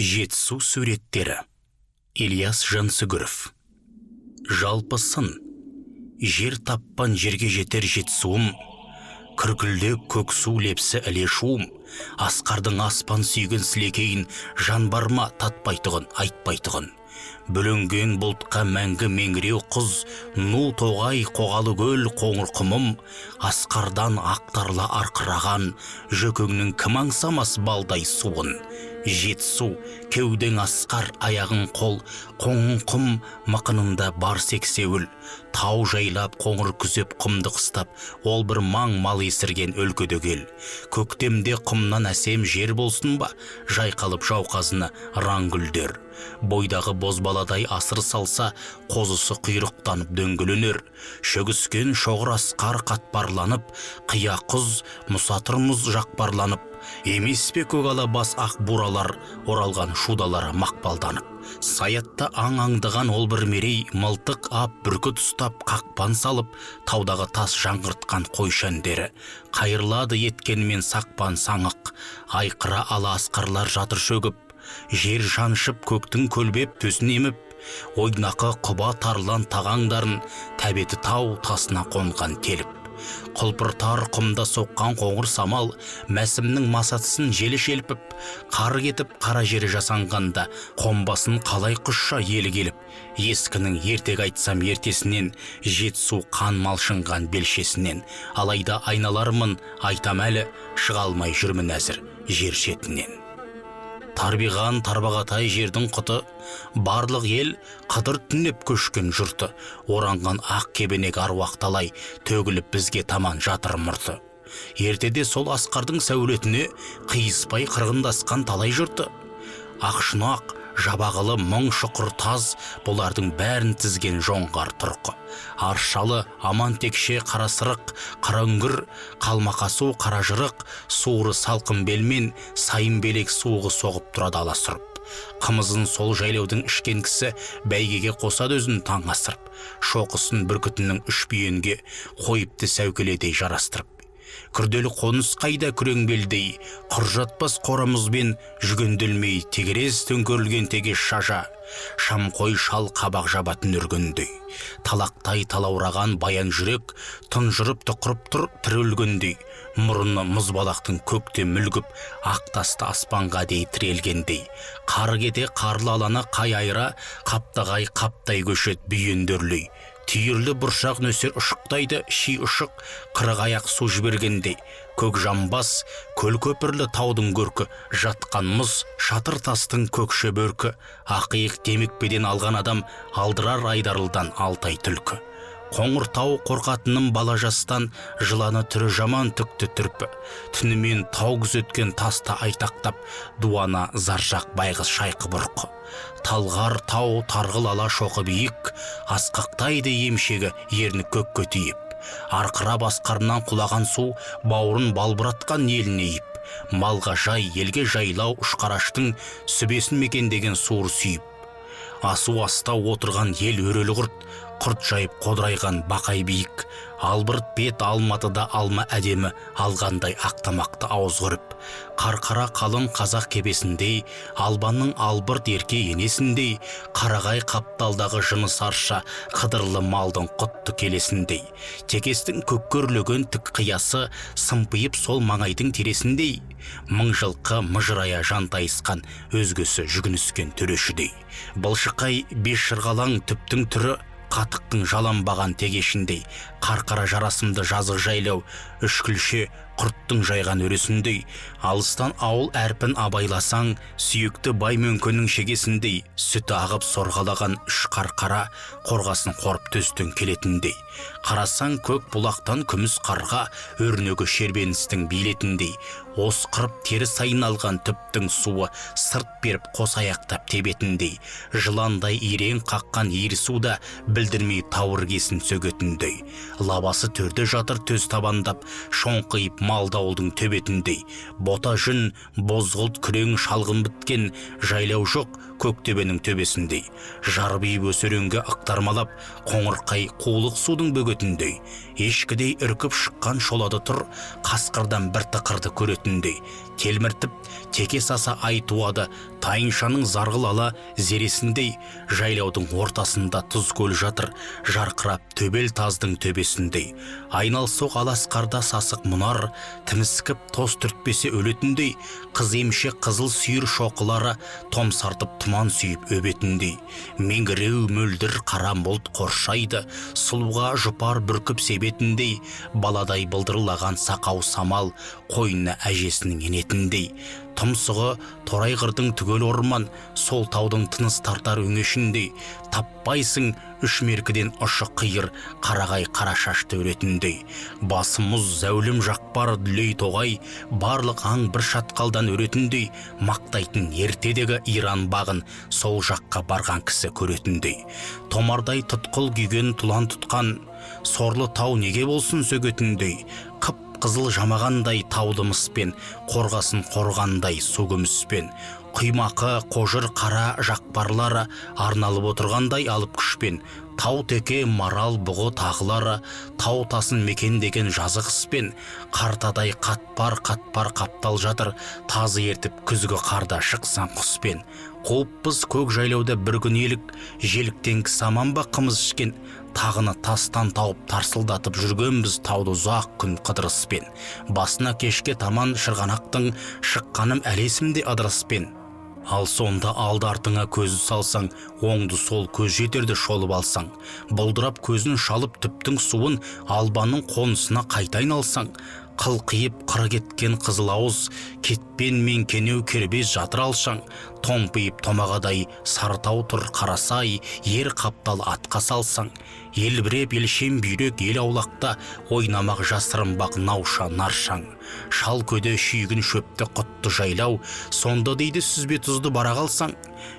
Жетісу суреттері. Ильяс Жансүгіров. Жалпы сын. Жер таппан жерге жетер жетісуым. Күркілде көк су лепсі іле шуым. Асқардың аспан сүйген сілекейін жан барма татпайтығын, айтпайтығын. Бүлінген бұлтқа мәңгі меңіреу құз, ну тоғай қоғалы көл қоңыр құмым, асқардан ақтарла арқыраған, жөкеңнің кім аңсамас балдай суын. Жетісу, кеудең асқар, аяғың қол, қоңын құм, мақынында бар сексеуіл. Тау жайлап, қоңыр күзеп, құмды қыстап, ол бір маң мал есірген өлкөдөгел. Көктемде құмнан әсем жер болсын ба, жайқалып жауқазына раң гүлдер. Бойдағы бозбаладай асыр салса, қозысы құйрықтанып дөңгіленер. Шөгіскен шоғыр асқар қатпарланып, қия құз, мұсатыр мұз жақпарланып, емес пе көгала бас ақ буралар, оралған шудалары мақпалданып. Саятта аңдыған ол бір мерей, мылтық ап бүркіт ұстап қақпан салып, таудағы тас жаңғыртқан қойшандері. Қайырлады еткенмен сақпан саңық, айқыра ала асқарлар жатыр шөгіп. Жер жаншып көктің көлбеп төсін еміп, ойнақы құба тарлан тағаңдарын, тәбеті тау тасына қонған теліп. Құлпыртар құмда соққан қоңыр самал, мәсімнің масатысын желі шелпіп, қар кетіп қара жері жасанғанда, қомбасын қалай құшша елі келіп. Ескінің ертек айтсам ертесінен, жетісу қан малшынған белшесінен, алайда айналармын айтам әлі, шыға алмай жүрмін әзір жер шетінен. Тарбиған тарбағатай жердің құты, барлық ел қыдыр түнеп көшкен жұрты, оранған ақ кебенек аруақталай, төгіліп бізге таман жатыр мұрты. Ертеде сол асқардың сәулетіне қиыспай қырғындасқан талай жұрты. Ақшұнақ, жабағылы мұң шұқыр таз, бұлардың бәрін тізген жоңғар тұрқы. Аршалы, аман текше, қарасырық, қараңгүр, қалмақасу, қаражырық, суыры салқын белмен, сайын белек суығы соғып тұрады аласырып. Қымызын сол жайлаудың ішкен кісі бәйгеге қосады өзін таң асырып. Шоқысын бүркітінің үш бүйенге қойыпты сәукеледей жарастырып. Күрделі қоныс қайда күрең белдей, құр жатпас қорамызбен жүгенделмей, тегерез төңкерілген тегеш шажа, шамқой шал қабақ жабатын үргендей. Талақтай талаураған баян жүрек, тұнжырып тұқырып тұр тірілгендей, мұрыны мұзбалақтың көкте мүлгіп, ақтасты аспанға дей тірелгендей. Қар кете қарлы алана қай айра, қаптағай қаптай көшет бүйендерлей. Түйірлі бұршақ нөсер ұшықтайды, ши ұшық, қырық аяқ су жібергендей. Көк жамбас, көл көпірлі таудың көркі, жатқан мұз, шатыр тастың көкше бөркі. Ақиық демікпеден алған адам, алдырар айдарылдан алтай түлкі. Қоңыр тау қорқатының бала жастан, жыланы түрі жаман түкті түрпі. Түнімен тау күзеткен таста айтақтап, дуана заржақ байғыз шайқы бұрқы. Талғар тау тарғыл ала шоқы биік, асқақтайды емшегі ерні көкке тиіп. Арқыра басқарынан құлаған су, бауырын балбыратқан еліне еп. Малға жай, елге жайлау ұшқараштың сүбесін мекендеген суыр сүйіп. Асу аста отырған ел өрелі құрт жайып қодырайған бақай биік. Албырт бет Алматыда алма әдемі, алғандай ақтамақты ауыз ғырып. Қарқара қалың қазақ кебесіндей, албанның албырт ерке енесіндей, қарағай қапталдағы жыныс арша, қыдырлы малдың құтты келесіндей. Текестің көккөрлеген тік қиясы, сымпиып сол маңайдың тересіндей. Мың жылқы мыжырая жантайысқан, өзгесі жүгініскен төрешідей. Былшықай бес шырғалаң түптің түрі, қатықтың жаланбаған тегешіндей. Қарқара жарасымды жазық жайлау, үшкілше құрттың жайған өресіндей. Алыстан ауыл әрпін абайласаң, сүйікті бай мөңкенің шегесіндей. Сүті ағып сорғалаған үш қарқара, қорғасын қорып төстің келетіндей. Қарасаң көк бұлақтан күміс қарға, өрнегі шербеністің билетіндей. Ос қырып тері сайын алған түптің суы, сырт беріп қос аяқтап тебетіндей. Жыландай ирең қаққан ері суда, білдірмей тауыр кесін сөгетіндей. Лабасы төрде жатыр төз табандап, шоңқиып малдауылдың төбетіндей. Бота жүн, бозғылт күрең шалғын біткен жайлау жоқ көктөбенің төбесіндей. Жарбиып өсеренге ықтармалап, қоңырқай қулық судың бөгетіндей. Ешкідей үркіп шыққан шолады тұр, қасқырдан бір тықырды көретіндей. Телміртіп, теке саса ай туады, тайыншаның зарғыл ала зересіндей. Жайлаудың ортасында тұз көл жатыр, жарқырап төбел таздың төбесіндей. Айналсоқ аласқарда сасық мұнар, тіміскіп тоз түртпесе өлетіндей. Қыз емшек қызыл сүйір шоқылары томсартып тұман сүйіп өбетіндей. Меңгіреу мөлдір қара бұлт қоршайды, сұлуға жұпар бүркіп себетіндей. Баладай былдырлаған сақау самал қойнына әжесінің енетіндей. Тұмсығы торай қырдың түгел орман, сол таудың тыныс тартар өңешіндей. Таппайсың үш меркіден ұшы қиыр, қарағай қара шашты өретіндей. Басы мұз зәулім жақпар дүлей тоғай, барлық аң бір шатқалдан өретіндей. Мақтайтын ертедегі Иран бағын сол жаққа барған кісі көретіндей. Томардай тұтқыл күйген тұлан тұтқан, сорлы тау неге болсын сөгетіндей. Қызыл жамағандай тауды мыспен, қорғасын қорғандай су күміспен. Құймақы қожыр қара жақпарлары арналып отырғандай алып күшпен. Тау теке марал бұғы тағылары тау тасын мекендеген жазық іспен. Қартадай қатпар қаптал жатыр, тазы ертіп күзгі қарда шықсан құспен. Қуыппыз көк жайлауда бір күн елік, желіктен саман ба қымыз ішкен. Тағыны тастан тауып тарсылдатып жүргенбіз тауды ұзақ күн қыдырыспен. Басына кешке таман шырғанақтың шыққаным әлесімде адырыспен. Ал сонда алды артыңа көзі салсаң, оңды сол көз жетерді шолып алсаң. Бұлдырап көзін шалып түптің суын албаның қонысына қайта айналсаң. Қылқиып қыры кеткен қызыл ауыз, кетпен мен кенеу кербез жатыр алшаң. Томпиып томағадай сарытау тұр қарасай, ер қаптал атқа салсаң. Елбіреп елшем бүйрек ел аулақта, ойнамақ жасырынбақ науша наршаң. Шал көде шүйгін шөпті құтты жайлау, сонда дейді сүзбе тұзды бара қалсаң.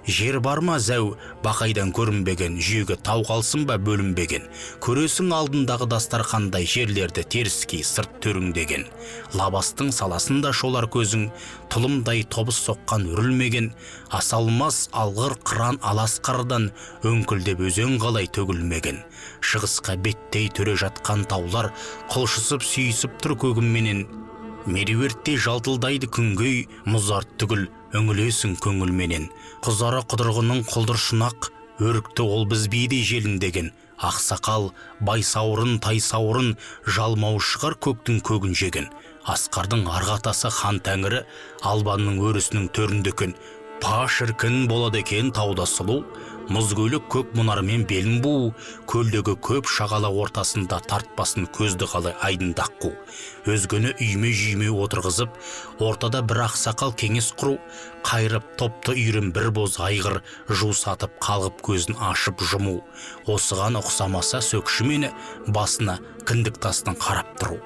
Жер бар ма зәу, бақайдан көрінбеген, жүйеге тау қалсын ба бөлінбеген. Көресің алдындағы дастарқандай жерлерді теріскей сырт төріңдеген. Лабастың саласында шолар көзің, тұлымдай тобыс соққан үрілмеген. Асалмас алғыр қыран аласқардан, өңкілдеп өзен қалай төгілмеген. Шығысқа беттей төре жатқан таулар, құлшысып сүйісіп тұр көгімменен. Меруертте жалтылдайды күнгөй, мұзарт түгіл өңілесің көңілменен. Құзары құдырғының құлдыршынақ, өрікті ол біз бейдей желіндеген. Ақсақал, байсаурын, тайсаурын, жалмау шығар көктің көгін жеген. Асқардың арғатасы хан тәңірі, албанның өрісінің төріндекен. Па шіркін болады екен тауда сұлу, мұзгөлік көк мұнармен белін бу, көлдегі көп шағала ортасында тартпасын көзді қалай айдындақ қу. Өзгені үйме-жүйме отырғызып, ортада бір ақсақал кеңес құру, қайрып топты үйрім бір боз айғыр, жусатып қалғып көзін ашып жұму. Осыған ұқсамаса сөкші мені, басына кіндік тастың қарап тұру.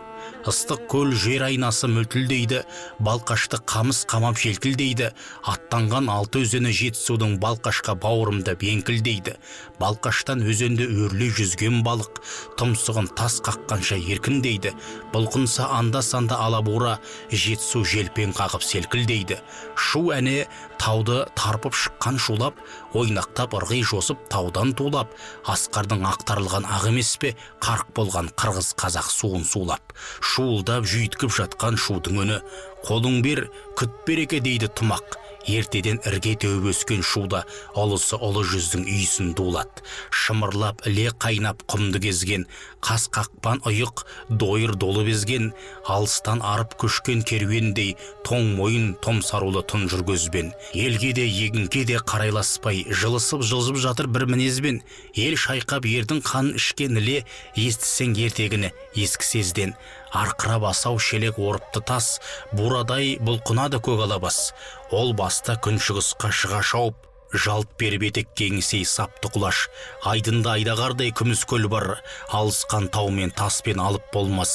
Ыстық көл жер айнасы мүлтілдейді, балқашты қамыс қамап желкілдейді, аттанған алты өзені Жетісудың балқашқа бауырымда бенкілдейді. Балқаштан өзенді өрлей жүзген балық, тұмсығын тас қаққанша еркіндейді. Бұлқынса анда-санда алабура, Жетісу желпен қағып селкілдейді. Шу әне тауды тарпып шыққан шулап, ойнақтап ырғи жосып таудан тулап, асқардың ақтарылған ақ емес пе, қарқ болған қырғыз қазақ суын сулап. Шуылдап жүйткіп жатқан шудың үні, қолың бер, күт береке дейді тұмақ. Ертеден ірге теуіп өскен шуда ұлысы ұлы жүздің үйсін дулат. Шымырлап іле қайнап құмды кезген, қас қақпан ұйық дойыр долы безген. Алыстан арып көшкен керуендей, тоң мойын томсарулы тұнжыр көзбен. Елге де егінге де қарайласпай, жылысып жылжып жатыр бір мінезбен. Ел шайқап ердің қанын ішкен іле, естісең ертегіні ескі сезден. Арқыра басау шелек орыпты тас, бурадай бұлқынады көк алабас. Ол баста күншығысқа шыға шауып, Жалт беріп етек кеңсей сапты құлаш, айдында айдағардай күміс көл бар, алысқан таумен таспен алып болмас,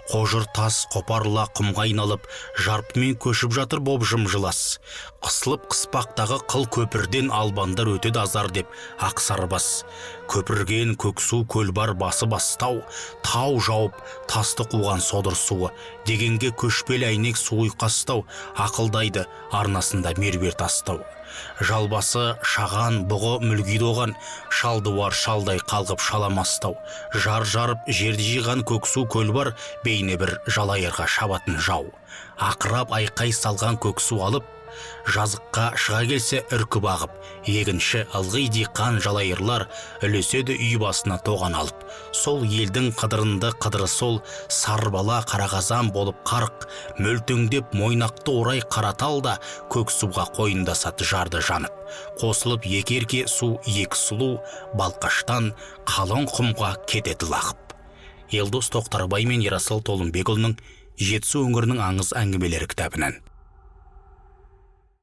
қожыр тас қопарыла құмға айналып, жарпымен көшіп жатыр боп жым-жылас. Қысылып қыспақтағы қыл көпірден албандар өтеді азар деп ақсарбас. Көпірген көксу көл бар басы бастау, тау жауып тасты қуған содыр суы, дегенге көшпелі әйнек суы қастау, ақылдайды арнасында мербер тастау. Жалбасы шаған бұғы мүлгиді оған, шалдуар шалдай қалғып шаламастау. Жар жарып жерді жиған көксу көл бар, бейне бір жалайырға шабатын жау. Ақырап айқай салған көксу алып, жазыққа шыға келсе үркіп ағып, егінші ылғи диқан жалайырлар үлеседі үй басына тоған алып. Сол елдің қыдырынды қыдыры сол, сарбала қарағазан болып қарық, мөлтіңдеп мойнақты орай қараталда көксуға қойындасады жарды жанып. Қосылып екі ерке су екі сұлу, балқаштан қалың құмға кетеді лағып. Елдос Тоқтарбай мен Ерасыл Толымбекұлының Жетісу өңірінің аңыз әңгімелері кітабынан.